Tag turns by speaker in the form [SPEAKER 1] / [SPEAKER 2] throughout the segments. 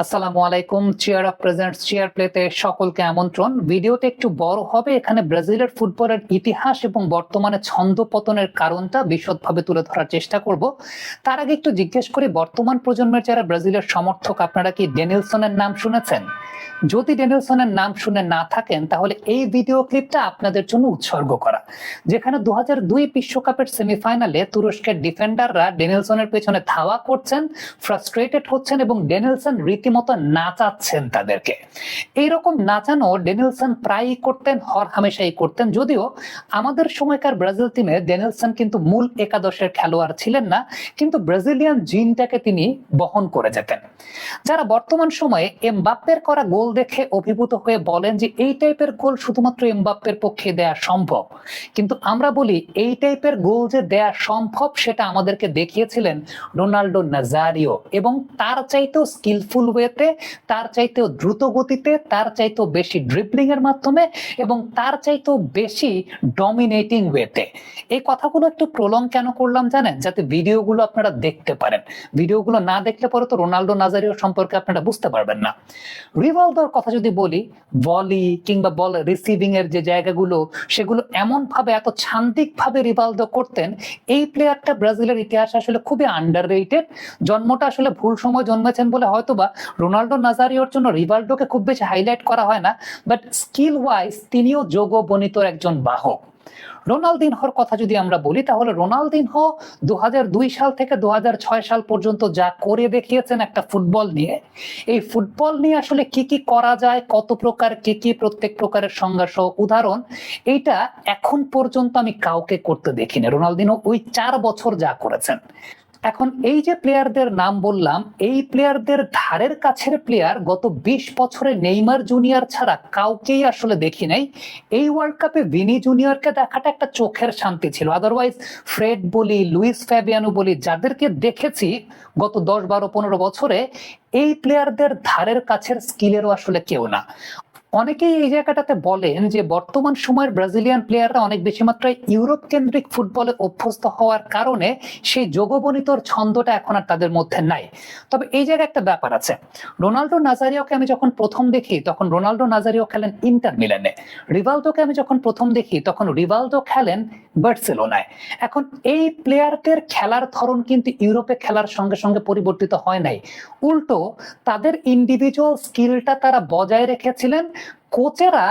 [SPEAKER 1] আসসালামু আলাইকুম। Chair of presents chair প্লেতে সকলকে আমন্ত্রণ। ভিডিওটা একটু বড় হবে, এখানে ব্রাজিলের ফুটবলের ইতিহাস এবং বর্তমানে ছন্দ পতনের কারণটা বিশদভাবে তুলে ধরার চেষ্টা করব। তার আগে একটু জিজ্ঞেস করি, বর্তমান প্রজন্মের যারা ব্রাজিলের সমর্থক, আপনারা কি ডেনিলসনের নাম শুনেছেন? যদি ডেনিলসনের নাম শুনে না থাকেন তাহলে এই ভিডিও ক্লিপটা আপনাদের জন্য উৎসর্গ করা, যেখানে 2002 বিশ্বকাপের সেমিফাইনালে তুরস্কের ডিফেন্ডাররা ডেনিলসনের পেছনে ধাওয়া করছেন, ফ্রাস্ট্রেটেড হচ্ছেন এবং ডেনিলসন রীতিমতো নাচাচ্ছেন তাদেরকে। এইরকম নাচানো ডেনিলসন প্রায়ই করতেন, হরহামেশাই করতেন। যদিও আমাদের সময়কার ব্রাজিল টিমে ডেনিলসন কিন্তু মূল একাদশের খেলোয়াড় ছিলেন না, কিন্তু ব্রাজিলিয়ান জিনটাকে তিনি বহন করে যেতেন। যারা বর্তমান সময়ে এমবাপ্পের করা গোল দেখে অভিভূত হয়ে বলেন যে এই টাইপের গোল শুধুমাত্র এমবাপ্পের পক্ষে দেয়া সম্ভব, কিন্তু আমরা বলি এই টাইপের গোল যে দেয়া সম্ভব সেটা আমাদেরকে দেখিয়েছিলেন রোনাল্ডো নাজারিও, এবং তার চাইতেও স্কিলফুল ওয়েতে, তার চাইতেও দ্রুত গতিতে, তার চাইতেও বেশি ড্রিবলিং এর মাধ্যমে এবং তার চাইতেও বেশি ডমিনেটিং ওয়েতে। এই কথাগুলো একটু প্রলং কেন করলাম জানেন? যাতে ভিডিওগুলো আপনারা দেখতে পারেন। ভিডিওগুলো না দেখলে পরে তো রোনাল্ডো নাজারিও সম্পর্কে আপনারা বুঝতে পারবেন না। রিভালদোর কথা যদি বলি, ভলি কিংবা বল রিসিভিং এর যে জায়গাগুলো, সেগুলো এমন ভাবে এত ছান্দিক ভাবে রিভালদো করতেন। এই প্লেয়ারটা ব্রাজিলের ইতিহাসে আসলে খুবই আন্ডাররেটেড। জন্মটা আসলে ভুল সময় জন্মেছেন বলে হয়তোবা রোনাল্ডো নাজারিওর জন্য রিভালদোকে খুব বেশি হাইলাইট করা হয় না, বাট স্কিল ওয়াইজ তিনিও যোগবনিতর একজন বাহক। রোনালদিনহোর কথা যদি আমরা বলি, তাহলে রোনালদিনহো 2002 সাল থেকে 2006 সাল পর্যন্ত যা করে দেখিয়েছেন একটা ফুটবল নিয়ে, এই ফুটবল নিয়ে আসলে কি কি করা যায়, কত প্রকার কি কি প্রত্যেক প্রকারের সংজ্ঞা সহ উদাহরণ, এইটা এখন পর্যন্ত আমি কাউকে করতে দেখিনি। রোনালদিনহো ওই 4 বছর যা করেছেন। এখন এই যে প্লেয়ারদের নাম বললাম, এই প্লেয়ারদের ধারের কাছের প্লেয়ার গত 20 বছরে নেইমার জুনিয়র ছাড়া কাউকেই আসলে দেখি নাই। এই ওয়ার্ল্ড কাপে ভিনি জুনিয়রকে দেখাটা একটা চোখের শান্তি ছিল। আদারওয়াইজ ফ্রেড বলি, লুইস ফ্যাবিয়ানো বলি, যাদেরকে দেখেছি গত 10, 12, 15 বছরে, এই প্লেয়ারদের ধারের কাছের স্কিলেরও আসলে কেউ না। অনেকেই এই জায়গাটাতে বলেন যে বর্তমান সময়ের ব্রাজিলিয়ান প্লেয়াররা অনেক বেশি মাত্রায় ইউরোপ কেন্দ্রিক ফুটবলে অভ্যস্ত হওয়ার কারণে সেই যোগবনিতর ছন্দটা এখন আর তাদের মধ্যে নাই। তবে এই জায়গায় একটা ব্যাপার আছে। রোনাল্ডো নাজারিওকে আমি যখন প্রথম দেখি তখন রোনাল্ডো নাজারিও খেলেন ইন্টার মিলানে। রিভালদোকে আমি যখন প্রথম দেখি তখন রিভালদো খেলেন বার্সেলোনায়। এখন এই প্লেয়ারদের খেলার ধরন কিন্তু ইউরোপে খেলার সঙ্গে সঙ্গে পরিবর্তিত হয় নাই, উল্টো তাদের ইন্ডিভিজুয়াল স্কিলটা তারা বজায় রেখেছিলেন। কোচেরা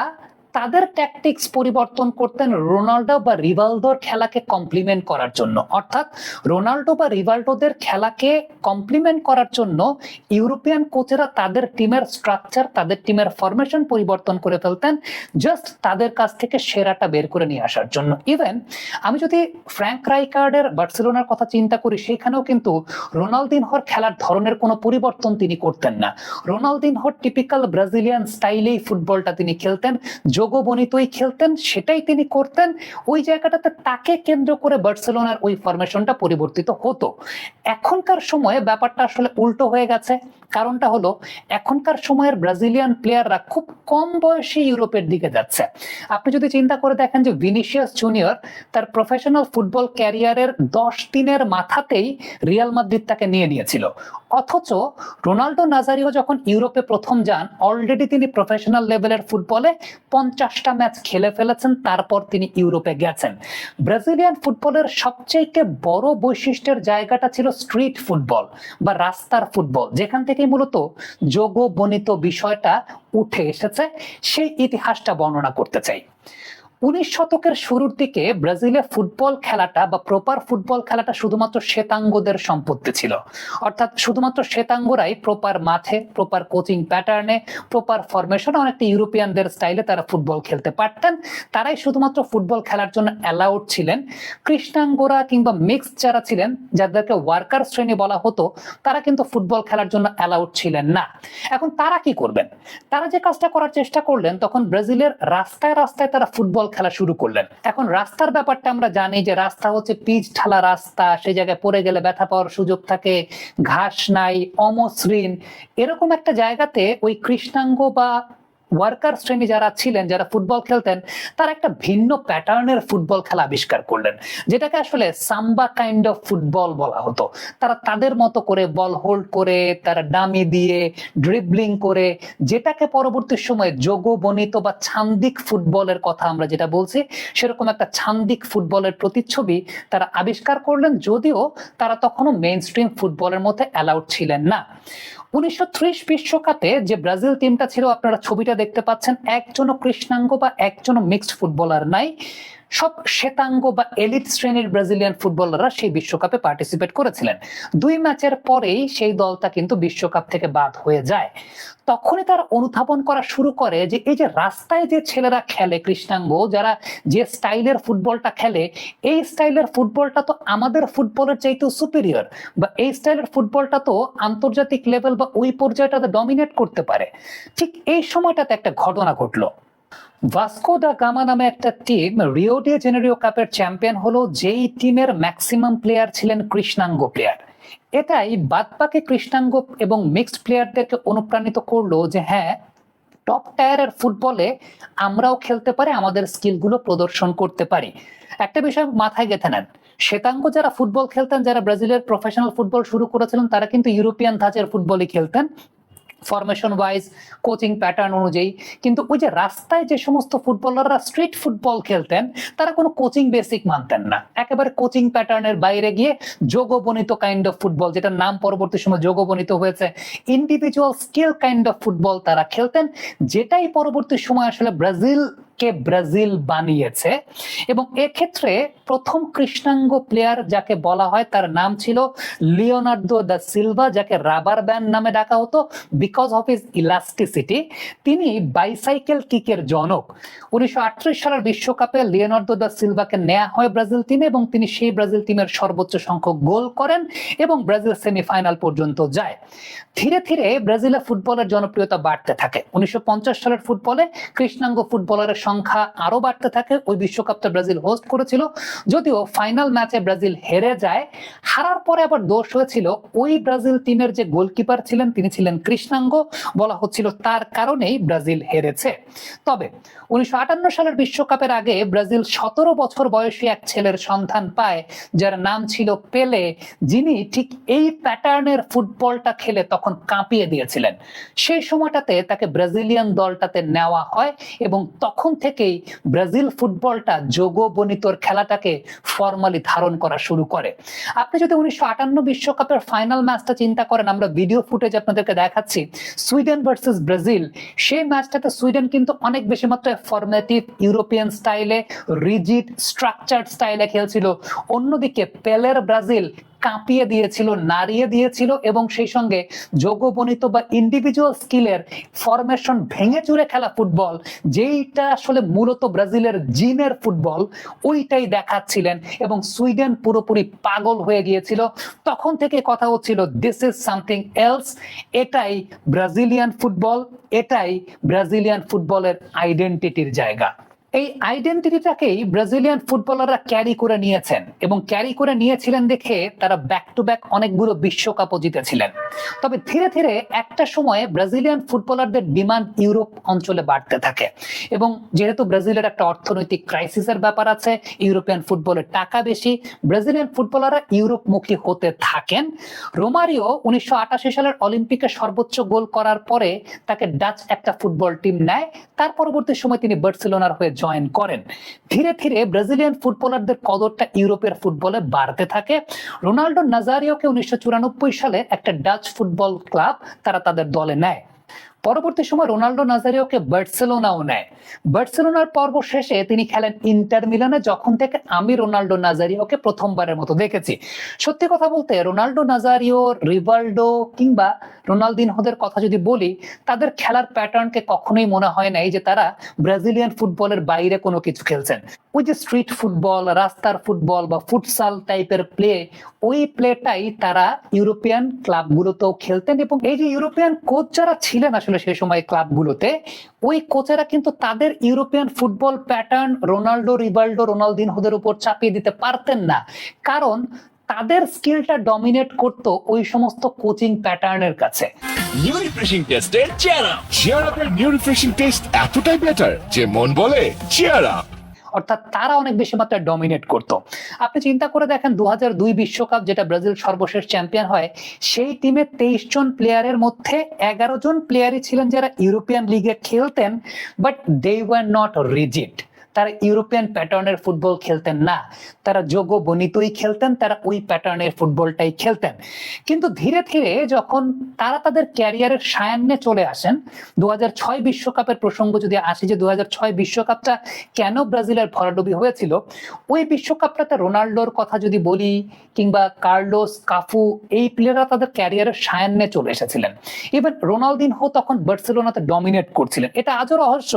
[SPEAKER 1] তাদের ট্যাকটিক্স পরিবর্তন করতেন রোনাল্ডো বা রিভালদোর খেলাকে কমপ্লিমেন্ট করার জন্য। অর্থাৎ রোনাল্ডো বা রিভালদোদের খেলাকে কমপ্লিমেন্ট করার জন্য ইউরোপিয়ান কোচেরা তাদের টিমের স্ট্রাকচার, তাদের টিমের ফরমেশন পরিবর্তন করে ফেলতেন, জাস্ট তাদের কাছ থেকে সেরাটা বের করে নিয়ে আসার জন্য। ইভেন আমি যদি ফ্র্যাঙ্ক রাইকার্ডের বার্সেলোনার কথা চিন্তা করি, সেখানেও কিন্তু রোনালদিনহোর খেলার ধরনের কোনো পরিবর্তন তিনি করতেন না। রোনালদিনহোর টিপিক্যাল ব্রাজিলিয়ান স্টাইলেই ফুটবলটা তিনি খেলতেন, যোগবনিতই খেলতেন, সেটাই তিনি করতেন। ওই জায়গাটাতে তাকে কেন্দ্র করে বার্সেলোনার ওই ফরমেশনটা পরিবর্তিত হতো। এখনকার সময়ে ব্যাপারটা আসলে উল্টো হয়ে গেছে। কারণটা হলো এখনকার সময়ের ব্রাজিলিয়ান প্লেয়াররা খুব কম বয়সে ইউরোপের দিকে যাচ্ছে। আপনি যদি চিন্তা করে দেখেন যে ভিনিসিয়াস জুনিয়র তার প্রফেশনাল ফুটবল ক্যারিয়ারের 10 দিনের মাথাতেই রিয়াল মাদ্রিদ তাকে নিয়ে নিয়েছিল, অথচ রোনাল্ডো নাজারিও যখন ইউরোপে প্রথম যান অলরেডি তিনি প্রফেশনাল লেভেলের ফুটবলে 50টা ম্যাচ খেলে ফেলেছেন, তারপর তিনি ইউরোপে গেছেন। ব্রাজিলিয়ান ফুটবলের সবচেয়ে বড় বৈশিষ্ট্যের জায়গাটা ছিল স্ট্রিট ফুটবল বা রাস্তার ফুটবল, যেখান থেকে মূলত যোগবনিত বিষয়টা উঠে এসেছে। সেই ইতিহাসটা বর্ণনা করতে চাই। 19 শতকের শুরুর দিকে ব্রাজিলে ফুটবল খেলাটা বা প্রপার ফুটবল খেলাটা শুধুমাত্র শ্বেতাঙ্গদের সম্পত্তি ছিল। অর্থাৎ শুধুমাত্র শ্বেতাঙ্গরাই প্রপার মাঠে, প্রপার কোচিং প্যাটার্নে, প্রপার ফরমেশনে, অনেকটা ইউরোপিয়ানদের স্টাইলে তারা ফুটবল খেলতে পারতেন। তারাই শুধুমাত্র ফুটবল খেলার জন্য অ্যালাউড ছিলেন। কৃষ্ণাঙ্গরা কিংবা মিক্সড যারা ছিলেন, যাদেরকে ওয়ার্কার শ্রেণী বলা হতো, তারা কিন্তু ফুটবল খেলার জন্য অ্যালাউড ছিলেন না। এখন তারা কি করবেন? তারা যে কাজটা করার চেষ্টা করলেন, তখন ব্রাজিলের রাস্তায় রাস্তায় তারা ফুটবল খেলা শুরু করলেন। এখন রাস্তার ব্যাপারটা আমরা জানি যে রাস্তা হচ্ছে পিচ ঢালা রাস্তা, সেই জায়গায় পড়ে গেলে ব্যথা পাওয়ার সুযোগ থাকে, ঘাস নাই, অমসৃণ, এরকম একটা জায়গাতে ওই কৃষ্ণাঙ্গ বা ওয়ার্কার শ্রেণী যারা ছিলেন, যারা ফুটবল খেলতেন, তারা একটা ভিন্ন প্যাটার্নের ফুটবল খেলা আবিষ্কার করলেন, যেটাকে আসলে সাম্বা কাইন্ড অফ ফুটবল বলা হতো। তারা তাদের মতো করে বল হোল্ড করে, তারা ডামি দিয়ে, ড্রিবলিং করে, যেটাকে পরবর্তী সময়ে যোগবনিত বা ছান্দিক ফুটবলের কথা আমরা যেটা বলছি, সেরকম একটা ছান্দিক ফুটবলের প্রতিচ্ছবি তারা আবিষ্কার করলেন, যদিও তারা তখনও মেইন স্ট্রিম ফুটবলের মধ্যে অ্যালাউড ছিলেন না। 1930 বিশ্বকাপে যে ব্রাজিল টিমটা ছিল, আপনারা ছবিটা দেখতে পাচ্ছেন, একজনও কৃষ্ণাঙ্গ বা একজনও মিক্সড ফুটবলার নাই। সব শ্বেতাঙ্গ বা এলিট শ্রেণীর ব্রাজিলিয়ান ফুটবলাররা সেই বিশ্বকাপে পার্টিসিপেট করেছিলেন। 2 ম্যাচের পরেই সেই দলটা কিন্তু বিশ্বকাপ থেকে বাদ হয়ে যায়। তখনই তারা অনুধাবন করা শুরু করে যে এই যে রাস্তায় যে ছেলেরা খেলে কৃষ্ণাঙ্গ, যারা যে স্টাইলের ফুটবলটা খেলে, এই স্টাইলের ফুটবলটা তো আমাদের ফুটবলের চাইতেও সুপিরিয়র, বা এই স্টাইলের ফুটবলটা তো আন্তর্জাতিক লেভেল বা ওই পর্যায়টাতে ডমিনেট করতে পারে। ঠিক এই সময়টাতে একটা ঘটনা ঘটলো। ভাস্কো দা গামা নামে একটা টিম রিও ডি জেনেরিও কাপের চ্যাম্পিয়ন হলো, যেই টিমের ম্যাক্সিমাম প্লেয়ার ছিলেন কৃষ্ণাঙ্গ প্লেয়ার। এটাই বাদবাকি কৃষ্ণাঙ্গ এবং মিক্সড প্লেয়ারদেরকে অনুপ্রাণিত করলো যে হ্যাঁ, টপ টায়ারের ফুটবলে আমরাও খেলতে পারি, আমাদের স্কিলগুলো প্রদর্শন করতে পারি। একটা বিষয় মাথায় গেঁথে নেন, শ্বেতাঙ্গ যারা ফুটবল খেলতেন, যারা ব্রাজিলের প্রফেশনাল ফুটবল শুরু করেছিলেন, তারা কিন্তু ইউরোপিয়ান ধাঁচের ফুটবলই খেলতেন ফরমেশন ওয়াইজ, কোচিং প্যাটার্ন অনুযায়ী। কিন্তু ওই যে রাস্তায় যে সমস্ত ফুটবলাররা স্ট্রিট ফুটবল খেলতেন, তারা কোনো কোচিং বেসিক মানতেন না, একেবারে কোচিং প্যাটার্নের বাইরে গিয়ে যোগবনিত কাইন্ড অফ ফুটবল, যেটার নাম পরবর্তী সময় যোগবনিত হয়েছে, individual skill kind of football তারা খেলতেন, যেটাই পরবর্তী সময় আসলে ব্রাজিল বানিয়েছে। এবং এক্ষেত্রে প্রথম কৃষ্ণাঙ্গ প্লেয়ার যাকে বলা হয়, তার নাম ছিল লিওনার্দো দা সিলভা, যাকে রাবার ব্যান্ড নামে ডাকা হতো বিকজ অফ হিজ ইলাস্টিসিটি। তিনি বাইসাইকেল কিকের জনক। 1938 সালের বিশ্বকাপে লিওনার্দো দা সিলভাকে নেওয়া হয় ব্রাজিল টিমে, এবং তিনি সেই ব্রাজিল টিমের সর্বোচ্চ সংখ্যক গোল করেন এবং ব্রাজিল সেমিফাইনাল পর্যন্ত যায়। ধীরে ধীরে ব্রাজিলের ফুটবলের জনপ্রিয়তা বাড়তে থাকে। 1950 সালের ফুটবলে কৃষ্ণাঙ্গ ফুটবলারের সংখ্যা আরো বাড়তে থাকে। ওই বিশ্বকাপটা ব্রাজিল হোস্ট করেছিল, যদিও ফাইনাল ম্যাচে ব্রাজিল হেরে যায়। হারার পরে আবার দোষ হয়েছিল ওই ব্রাজিল টিমের যে গোলকিপার ছিলেন, তিনি ছিলেন কৃষ্ণাঙ্গ, বলা হচ্ছিল তার কারণেই ব্রাজিল হেরেছে। তবে 1958 সালের বিশ্বকাপের আগে ব্রাজিল 17 বছর বয়সী এক ছেলের সন্ধান পায়, যার নাম ছিল পেলে, যিনি ঠিক এই প্যাটার্নের ফুটবলটা খেলে তখন কাঁপিয়ে দিয়েছিলেন। সেই সময়টাতে তাকে ব্রাজিলিয়ান দলটাতে নেওয়া হয়, এবং তখন থেকেই ব্রাজিল ফুটবলটা যোগবনিতর খেলাটাকে ফর্মালি ধারণ করা শুরু করে। আপনি যদি 1958 বিশ্বকাপের ফাইনাল ম্যাচটা চিন্তা করেন, আমরা ভিডিও ফুটেজ আপনাদেরকে দেখাচ্ছি, সুইডেন ভার্সেস ব্রাজিল, সেই ম্যাচটাতে সুইডেন কিন্তু অনেক বেশি মাত্রায় ফরমেটিভ ইউরোপিয়ান স্টাইলে, রিজিড স্ট্রাকচার্ড স্টাইলে খেলছিল। অন্যদিকে পেলের ব্রাজিল কাঁপিয়ে দিয়েছিল, নাড়িয়ে দিয়েছিল, এবং সেই সঙ্গে যোগবনিত বা ইন্ডিভিজুয়াল স্কিলের ফরমেশন ভেঙে চুরে খেলা ফুটবল, যেইটা আসলে মূলত ব্রাজিলের জিনের ফুটবল, ওইটাই দেখাচ্ছিলেন, এবং সুইডেন পুরোপুরি পাগল হয়ে গিয়েছিল। তখন থেকে কথা হচ্ছিল দিস ইজ সামথিং এলস, এটাই ব্রাজিলিয়ান ফুটবল, এটাই ব্রাজিলিয়ান ফুটবলের আইডেন্টিটির জায়গা। এই আইডেন্টিটিটাকেই ব্রাজিলিয়ান ফুটবলাররা ক্যারি করে নিয়েছেন, এবং ক্যারি করে নিয়েছিলেন দেখে তারা ব্যাক টু ব্যাক অনেকগুলো বিশ্বকাপও জিতেছিলেন। তবে ধীরে ধীরে একটা সময়ে ব্রাজিলিয়ান ফুটবলারদের ডিমান্ড ইউরোপ অঞ্চলে বাড়তে থাকে, এবং যেহেতু ব্রাজিলের একটা অর্থনৈতিক ক্রাইসিসের ব্যাপার আছে, ইউরোপিয়ান ফুটবলের টাকা বেশি, ব্রাজিলিয়ান ফুটবলাররা ইউরোপমুখী হতে থাকেন। রোমারিও 1988 সালের অলিম্পিকে সর্বোচ্চ গোল করার পরে তাকে ডাচ একটা ফুটবল টিম নেয়। তার পরবর্তী সময় তিনি বার্সেলোনার হয়ে জয়েন করেন। ধীরে ধীরে ব্রাজিলিয়ান ফুটবলারদের কদরটা ইউরোপের ফুটবলে বাড়তে থাকে। রোনাল্ডো নাজারিওকে 1994 সালে একটা ডাচ ফুটবল ক্লাব তারা তাদের দলে নেয়। পরবর্তী সময় রোনাল্ডো নাজারিওকে বার্সেলোনাও নেয়। বার্সেলোনার পর্ব শেষে তিনি খেলেন ইন্টার মিলানে, যখন থেকে আমি রোনাল্ডো নাজারিওকে প্রথমবারের মতো দেখেছি। সত্যি কথা বলতে, রোনাল্ডো নাজারিও, রিভালডো কিংবা রোনালদিনহোদের কথা যদি বলি, তাদের খেলার প্যাটার্নকে কখনোই মনে হয় নাই যে তারা ব্রাজিলিয়ান ফুটবলের বাইরে কোনো কিছু খেলছেন। ওই যে স্ট্রিট ফুটবল, রাস্তার ফুটবল বা ফুটসাল টাইপের প্লে, ওই প্লেটাই তারা ইউরোপিয়ান ক্লাবগুলোতেও খেলতেন। এবং এই যে ইউরোপিয়ান কোচ যারা ছিলেন আসলে সেই সময় ক্লাবগুলোতে, ওই কোচেরা কিন্তু তাদের ইউরোপিয়ান ফুটবল প্যাটার্ন রোনাল্ডো, রিভালডো, রোনালদিনহোদের উপর চাপিয়ে দিতে পারতেন না, কারণ তাদের স্কিলটা ডমিনেট করতো ওই সমস্ত কোচিং প্যাটার্নের কাছে।
[SPEAKER 2] নিউ রিফ্রেশিং টেস্টের চিয়ার আপের নিউ রিফ্রেশিং টেস্ট এতটাই বেটার যে মন বলে চিয়ার আপ।
[SPEAKER 1] অর্থাৎ তারা অনেক বেশি মাত্রায় ডমিনেট করতো। আপনি চিন্তা করে দেখেন 2002 বিশ্বকাপ যেটা ব্রাজিল সর্বশেষ চ্যাম্পিয়ন হয়, সেই টিমে 23 জন প্লেয়ারের মধ্যে 11 জন প্লেয়ারই ছিলেন যারা ইউরোপিয়ান লিগে খেলতেন, but they were not rigid. তারা ইউরোপিয়ান প্যাটার্নের ফুটবল খেলতেন না, তারা যোগ্য বনিতই খেলতেন, তারা ওই প্যাটার্নের ফুটবলটাই খেলতেন। কিন্তু ধীরে ধীরে যখন তারা তাদের ক্যারিয়ারের সায়ান্নে চলে আসেন, 2006 বিশ্বকাপের প্রসঙ্গ যদি আসে, যে 2006 বিশ্বকাপটা কেন ব্রাজিলের ভরাডুবি হয়েছিল, ওই বিশ্বকাপটাতে রোনাল্ডোর কথা যদি বলি, কিংবা কার্লোস, কাফু, এই প্লেয়াররা তাদের ক্যারিয়ারের সায়ান্নে চলে এসেছিলেন। ইভেন রোনালদিনহো তখন বার্সেলোনাতে ডমিনেট করছিলেন। এটা আজও রহস্য,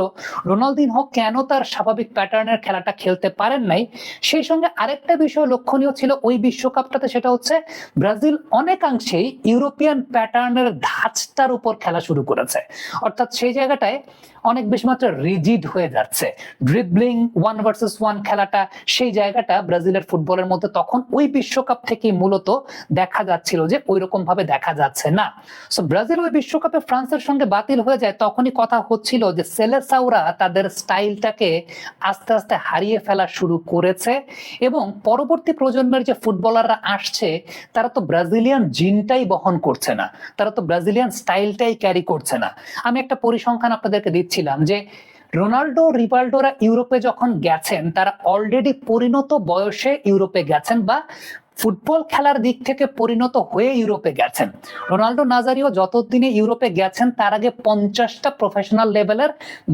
[SPEAKER 1] রোনালদিনহো কেন তার স্বাভাবিক প্যাটার্নের খেলাটা খেলতে পারেন নাই। সেই সঙ্গে আরেকটা বিষয় লক্ষণীয় ছিল ওই বিশ্বকাপটাতে, সেটা হচ্ছে ব্রাজিল অনেকাংশেই ইউরোপিয়ান প্যাটার্নের ধাঁচটার উপর খেলা শুরু করেছে। অর্থাৎ সেই জায়গাটায় অনেক বেশি মাত্রা রিজিড হয়ে যাচ্ছে। ড্রিবলিং, 1 ভার্সেস 1 খেলাটা, সেই জায়গাটা ব্রাজিলের ফুটবলের মধ্যে তখন ওই বিশ্বকাপ থেকেই মূলত দেখা যাচ্ছিল যে ওই রকম ভাবে দেখা যাচ্ছে না। সো ব্রাজিল ওই বিশ্বকাপে ফ্রান্সের সঙ্গে বাতিল হয়ে যায়, তখনই কথা হচ্ছিল যে সেলেসাওরা তাদের স্টাইলটাকে আস্তে আস্তে হারিয়ে ফেলা শুরু করেছে, এবং পরবর্তী প্রজন্মের যে ফুটবলাররা আসছে তারা তো ব্রাজিলিয়ান জিনটাই বহন করছে না, তারা তো ব্রাজিলিয়ান স্টাইলটাই ক্যারি করছে না। আমি একটা পরিসংখ্যান আপনাদেরকে দিচ্ছিলাম যে রোনাল্ডো, রিভালডোরা ইউরোপে যখন গেছেন, তারা অলরেডি পরিণত বয়সে ইউরোপে গেছেন, বা ফুটবল খেলার দিক থেকে পরিণত হয়ে ইউরোপে গেছেন। রোনাল্ডো নাজারিও যতদিনে ইউরোপে গেছেন তার আগে 50টা প্রফেশনাল লেভেলের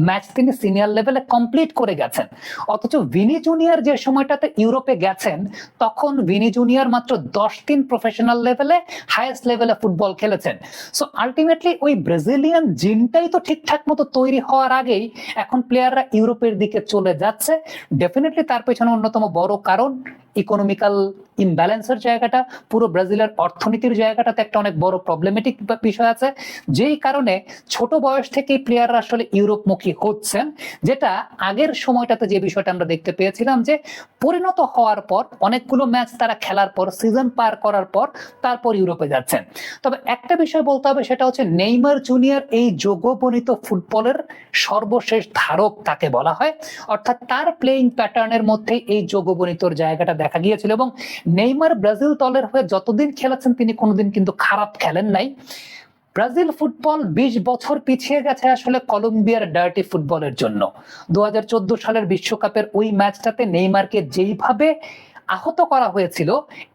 [SPEAKER 1] ম্যাচ তিনি সিনিয়র লেভেলে কমপ্লিট করে গেছেন। অথচ ভিনি জুনিয়র যে সময়টাতে ইউরোপে গেছেন, তখন ভিনি জুনিয়র মাত্র 10 দিন প্রফেশনাল লেভেলে, হাইয়েস্ট লেভেলে ফুটবল খেলেছেন। সো আলটিমেটলি ওই ব্রাজিলিয়ান জিনটাই তো ঠিকঠাক মতো তৈরি হওয়ার আগেই এখন প্লেয়াররা ইউরোপের দিকে চলে যাচ্ছে। ডেফিনেটলি তার পেছনে অন্যতম বড় কারণ ইকোনমিক্যাল ইমব্যালেন্সের জায়গাটা, পুরো ব্রাজিলের অর্থনীতির জায়গাটাতে একটা অনেক বড় প্রবলেমেটিক বিষয় আছে, যেই কারণে ছোট বয়স থেকেই প্লেয়াররা আসলে ইউরোপমুখী হচ্ছেন। যেটা আগের সময়টাতে যে বিষয়টা আমরা দেখতে পেয়েছিলাম যে পরিণত হওয়ার পর অনেকগুলো ম্যাচ তারা খেলার পর, সিজন পার করার পর তারপর ইউরোপে যাচ্ছেন। তবে একটা বিষয় বলতে হবে, সেটা হচ্ছে নেইমার জুনিয়র এই যোগবনিত ফুটবলের সর্বশেষ ধারক তাকে বলা হয়। অর্থাৎ তার প্লেইং প্যাটার্নের মধ্যে এই যোগবনিতর জায়গাটা দেখা গিয়েছিল, এবং নেইমার ব্রাজিল দলের হয়ে যতদিন খেলেছেন তিনি কোনোদিন কিন্তু খারাপ খেলেন নাই। ব্রাজিল ফুটবল 20 বছর পিছিয়ে গেছে আসলে কলম্বিয়ার ডার্টি ফুটবলের জন্য। 2014 সালের বিশ্বকাপের ওই ম্যাচটাতে নেইমারকে যেইভাবে আহত করা হয়েছিল,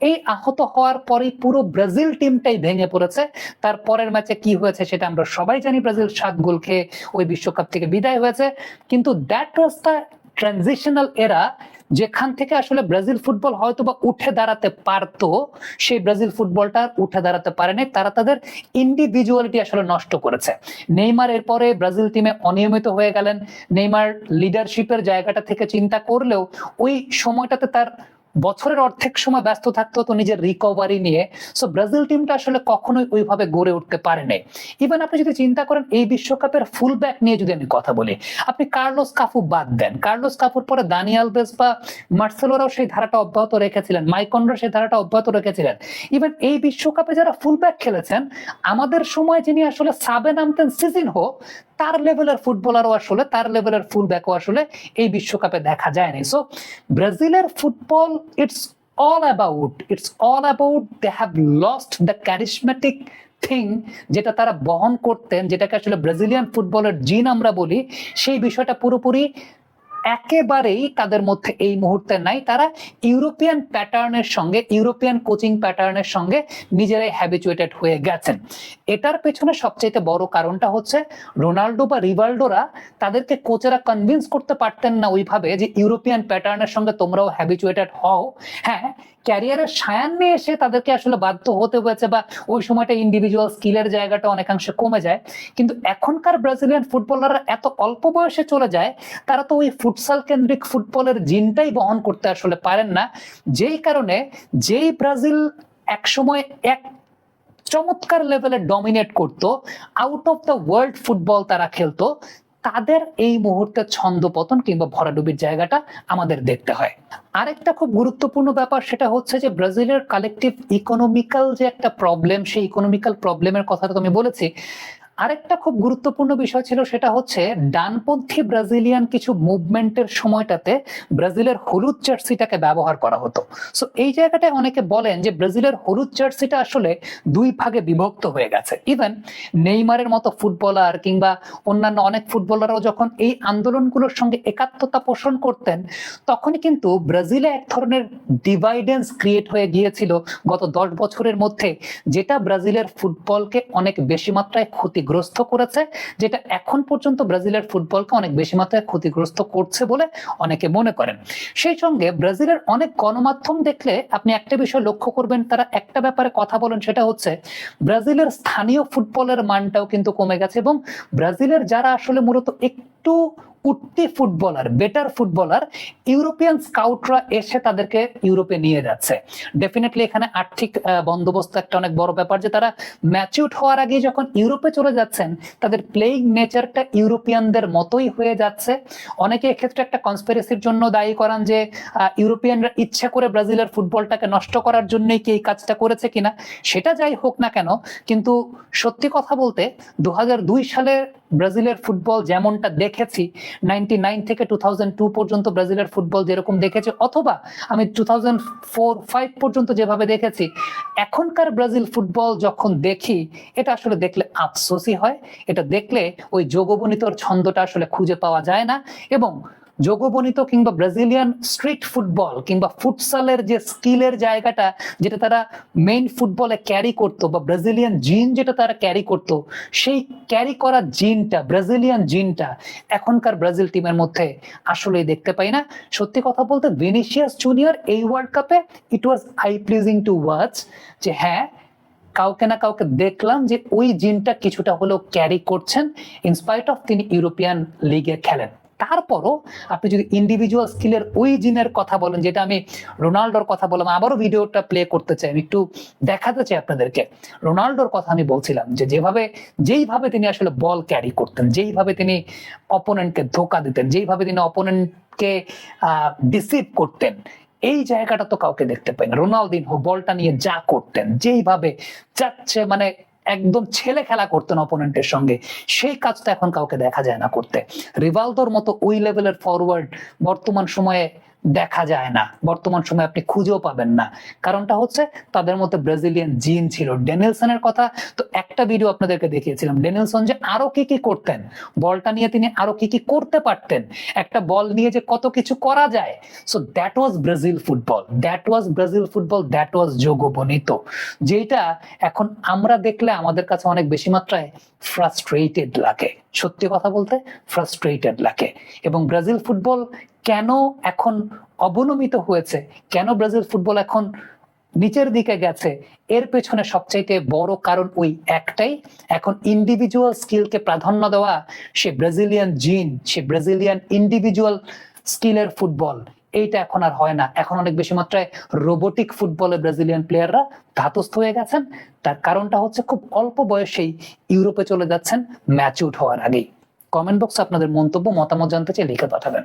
[SPEAKER 1] এই আহত হওয়ার পরেই পুরো ব্রাজিল টিমটাই ভেঙে পড়েছে। তার পরের ম্যাচে কি হয়েছে সেটা আমরা সবাই জানি, ব্রাজিল 7 গোল খেয়ে ওই বিশ্বকাপ থেকে বিদায় হয়েছে। কিন্তু দ্যাট ওয়াজ দ্য ট্রানজিশনাল এরা, যেখান থেকে আসলে ব্রাজিল ফুটবল হয়তো বা উঠে দাঁড়াতে পারতো, সেই ব্রাজিল ফুটবলটা উঠে দাঁড়াতে পারেনি। তারা তাদের ইন্ডিভিজুয়ালিটি আসলে নষ্ট করেছে। নেইমার এরপরে ব্রাজিল টিমে অনিয়মিত হয়ে গেলেন। নেইমার লিডারশিপের জায়গাটা থেকে চিন্তা করলেও ওই সময়টাতে তার বছরের অর্ধেক সময় ব্যস্ত থাকতে হতো নিজের রিকভারি নিয়ে। সো ব্রাজিল টিমটা আসলে কখনোই ওইভাবে গড়ে উঠতে পারেনি। ইভেন আপনি যদি চিন্তা করেন এই বিশ্বকাপের ফুল ব্যাক নিয়ে যদি আমি কথা বলি, আপনি কার্লোস কাফু বাদ দেন, কার্লোস কাফুর পরে দানি আলভেজ বা মার্সেলোরাও সেই ধারাটা অব্যাহত রেখেছিলেন, মাইকনরা সেই ধারাটা অব্যাহত রেখেছিলেন। ইভেন এই বিশ্বকাপে যারা ফুল ব্যাক খেলেছেন, আমাদের সময় যিনি আসলে সাবে নামতেন সিজিনহো, তার লেভেলের ফুটবলারও আসলে, তার লেভেলের ফুল ব্যাকও আসলে এই বিশ্বকাপে দেখা যায়নি। সো ব্রাজিলের football, it's all about they have lost the charismatic thing, যেটা তারা বহন করতেন, যেটাকে আসলে ব্রাজিলিয়ান ফুটবলের জিন আমরা বলি, সেই বিষয়টা পুরোপুরি একেবারেই তাদের মধ্যে এই মুহূর্তে নাই। তারা ইউরোপিয়ান প্যাটার্নের সঙ্গে, ইউরোপিয়ান কোচিং প্যাটার্নের সঙ্গে নিজেরাই হ্যাবিচুয়েটেড হয়ে গেছেন। এটার পেছনে সবচেয়ে বড় কারণটা হচ্ছে রোনাল্ডো বা রিভালডোরা, তাদেরকে কোচেরা কনভিন্স করতে পারতেন না ওইভাবে যে ইউরোপিয়ান প্যাটার্নের সঙ্গে তোমরাও হ্যাবিচুয়েটেড হও। হ্যাঁ, ক্যারিয়ারের সায়ান্নে এসে তাদেরকে আসলে বাধ্য হতে হয়েছে, বা ওই সময়টা ইন্ডিভিজুয়াল স্কিলের জায়গাটা অনেকাংশে কমে যায়। কিন্তু এখনকার ব্রাজিলিয়ান ফুটবলাররা এত অল্প বয়সে চলে যায়, তারা তো ওই ফুটসাল কেন্দ্রিক ফুটবলের জিনটাই বহন করতে আসলে পারেন না। যেই কারণে যেই ব্রাজিল একসময় এক চমৎকার লেভেলে ডমিনেট করতো, out of the world football তারা খেলতো, তাদের এই মুহূর্তে ছন্দপতন কিংবা ভরাডুবির জায়গাটা আমাদের দেখতে হয়। আরেকটা খুব গুরুত্বপূর্ণ ব্যাপার সেটা হচ্ছে যে ব্রাজিলের কালেকটিভ ইকোনমিক্যাল যে একটা প্রবলেম, সেই ইকোনমিক্যাল প্রবলেমের কথাটা তো আমি বলেছি। আরেকটা খুব গুরুত্বপূর্ণ বিষয় ছিল সেটা হচ্ছে ডানপন্থী ব্রাজিলিয়ান কিছু মুভমেন্টের সময়টাতে ব্রাজিলের হলুদ জার্সিটাকে ব্যবহার করা হতো। সো এই জায়গাটায় অনেকে বলেন যে ব্রাজিলের হলুদ জার্সিটা আসলে দুই ভাগে বিভক্ত হয়ে গেছে। ইভেন নেইমারের মতো ফুটবলার কিংবা অন্যান্য অনেক ফুটবলারও যখন এই আন্দোলনগুলোর সঙ্গে একাত্মতা পোষণ করতেন, তখনই কিন্তু ব্রাজিলে এক ধরনের ডিভাইডেন্স ক্রিয়েট হয়ে গিয়েছিল গত 10 বছরের মধ্যে, যেটা ব্রাজিলের ফুটবলকে অনেক বেশি মাত্রায় ক্ষতিগ্রস্ত করেছে, যেটা এখন পর্যন্ত ব্রাজিলের ফুটবলকে অনেক বেশি মাত্রায় ক্ষতিগ্রস্ত করছে বলে অনেকে মনে করেন। সেই সঙ্গে ব্রাজিলের অনেক গণমাধ্যম দেখলে আপনি একটা বিষয় লক্ষ্য করবেন, তারা একটা ব্যাপারে কথা বলেন, সেটা হচ্ছে ব্রাজিলের স্থানীয় ফুটবলের মানটাও কিন্তু কমে গেছে এবং ব্রাজিলের যারা আসলে মূলত একটু উঠতি ফুটবলার, বেটার ফুটবলার, ইউরোপিয়ান স্কাউটরা এসে তাদেরকে ইউরোপে নিয়ে যাচ্ছে। ডেফিনেটলি এখানে আর্থিক বন্দোবস্ত একটা অনেক বড় ব্যাপার, যে তারা ম্যাচিউরড হওয়ার আগে যখন ইউরোপে চলে যাচ্ছেন, তাদের প্লেইং নেচারটা ইউরোপিয়ানদের মতোই হয়ে যাচ্ছে। অনেকে এক্ষেত্রে একটা কনস্পিরেসির জন্য দায়ী করান যে ইউরোপিয়ানরা ইচ্ছা করে ব্রাজিলের ফুটবলটাকে নষ্ট করার জন্যই কি এই কাজটা করেছে কিনা। সেটা যাই হোক না কেন, কিন্তু সত্যি কথা বলতে 2002 সালে ব্রাজিলের ফুটবল যেমনটা দেখেছি, 99 থেকে 2002 পর্যন্ত ব্রাজিলের ফুটবল যেরকম দেখেছি, অথবা আমি 2004-5 পর্যন্ত যেভাবে দেখেছি, এখনকার ব্রাজিল ফুটবল যখন দেখি, এটা আসলে দেখলে আফসোসই হয়। এটা দেখলে ওই যোগবনিতর ছন্দটা আসলে খুঁজে পাওয়া যায় না। এবং যোগবনিত কিংবা ব্রাজিলিয়ান স্ট্রিট ফুটবল কিংবা ফুটসালের যে স্কিলের জায়গাটা, যেটা তারা মেইন ফুটবলে ক্যারি করতো, বা ব্রাজিলিয়ান জিন যেটা তারা ক্যারি করতো, সেই ক্যারি করা জিনটা, ব্রাজিলিয়ান জিনটা এখনকার ব্রাজিল টিমের মধ্যে আসলেই দেখতে পাই না। সত্যি কথা বলতে ভিনিসিয়াস জুনিয়র এই ওয়ার্ল্ড কাপে it was I pleasing to watch, যে হ্যাঁ, কাউকে না কাউকে দেখলাম যে ওই জিনটা কিছুটা হলেও ক্যারি করছেন, ইনস্পাইট অফ তিনি ইউরোপিয়ান লিগে খেলেন। তারপরও আপনি যদি ইন্ডিভিজুয়াল স্কিলের ওই জিনের কথা বলেন, যেটা আমি রোনাল্ডোর কথা বললাম, আবারও ভিডিওটা প্লে করতে চাই, আমি একটু দেখাতে চাই আপনাদেরকে। রোনাল্ডোর কথা আমি বলছিলাম যে যেইভাবে তিনি আসলে বল ক্যারি করতেন, যেইভাবে তিনি অপোনেন্টকে ধোকা দিতেন, যেইভাবে তিনি অপোনেন্টকে ডিসিভ করতেন, এই জায়গাটা তো কাউকে দেখতে পাই না। রোনালদিনহো বলটা নিয়ে যা করতেন, যেইভাবে যাচ্ছে, মানে একদম ছেলে খেলা করতেন অপোনেন্টের সঙ্গে, সেই কাজটা এখন কাউকে দেখা যায় না করতে। রিভালদোর মতো ওই লেভেলের ফরওয়ার্ড বর্তমান সময়ে দেখা যায় না, বর্তমান সময়ে আপনি খুঁজেও পাবেন না। কারণটা হচ্ছে তাদের মধ্যে ব্রাজিলিয়ান জিন ছিল। ডেনিলসনের কথা তো একটা ভিডিও আপনাদেরকে দেখিয়েছিলাম, ডেনিলসন যে আরো কি কি করতেন, বলটা নিয়ে তিনি আরো কি কি করতে পারতেন, একটা বল নিয়ে যে কত কিছু করা যায়। So that was Brazil football, that was Brazil football, that was যোগবনিত, যেটা এখন আমরা দেখলে আমাদের কাছে অনেক বেশি মাত্রায় ফ্রাস্ট্রেটেড লাগে। সত্যি কথা বলতে ফ্রাস্ট্রেটেড লাগে। এবং ব্রাজিল ফুটবল কেন এখন অবনমিত হয়েছে, কেন ব্রাজিল ফুটবল এখন নিচের দিকে গেছে, এর পেছনে সবচাইতে বড় কারণ ওই একটাই, এখন ইন্ডিভিজুয়াল স্কিলকে প্রাধান্য দেওয়া, সে ব্রাজিলিয়ান জিন, সে ব্রাজিলিয়ান ইন্ডিভিজুয়াল স্কিলের ফুটবল, এইটা এখন আর হয় না। এখন অনেক বেশি মাত্রায় রোবোটিক ফুটবলে ব্রাজিলিয়ান প্লেয়াররা ধাতস্থ হয়ে গেছেন। তার কারণটা হচ্ছে খুব অল্প বয়সেই ইউরোপে চলে যাচ্ছেন ম্যাচিউরড হওয়ার আগেই। কমেন্ট বক্সে আপনাদের মন্তব্য, মতামত জানতে চাই লিখে পাঠাবেন।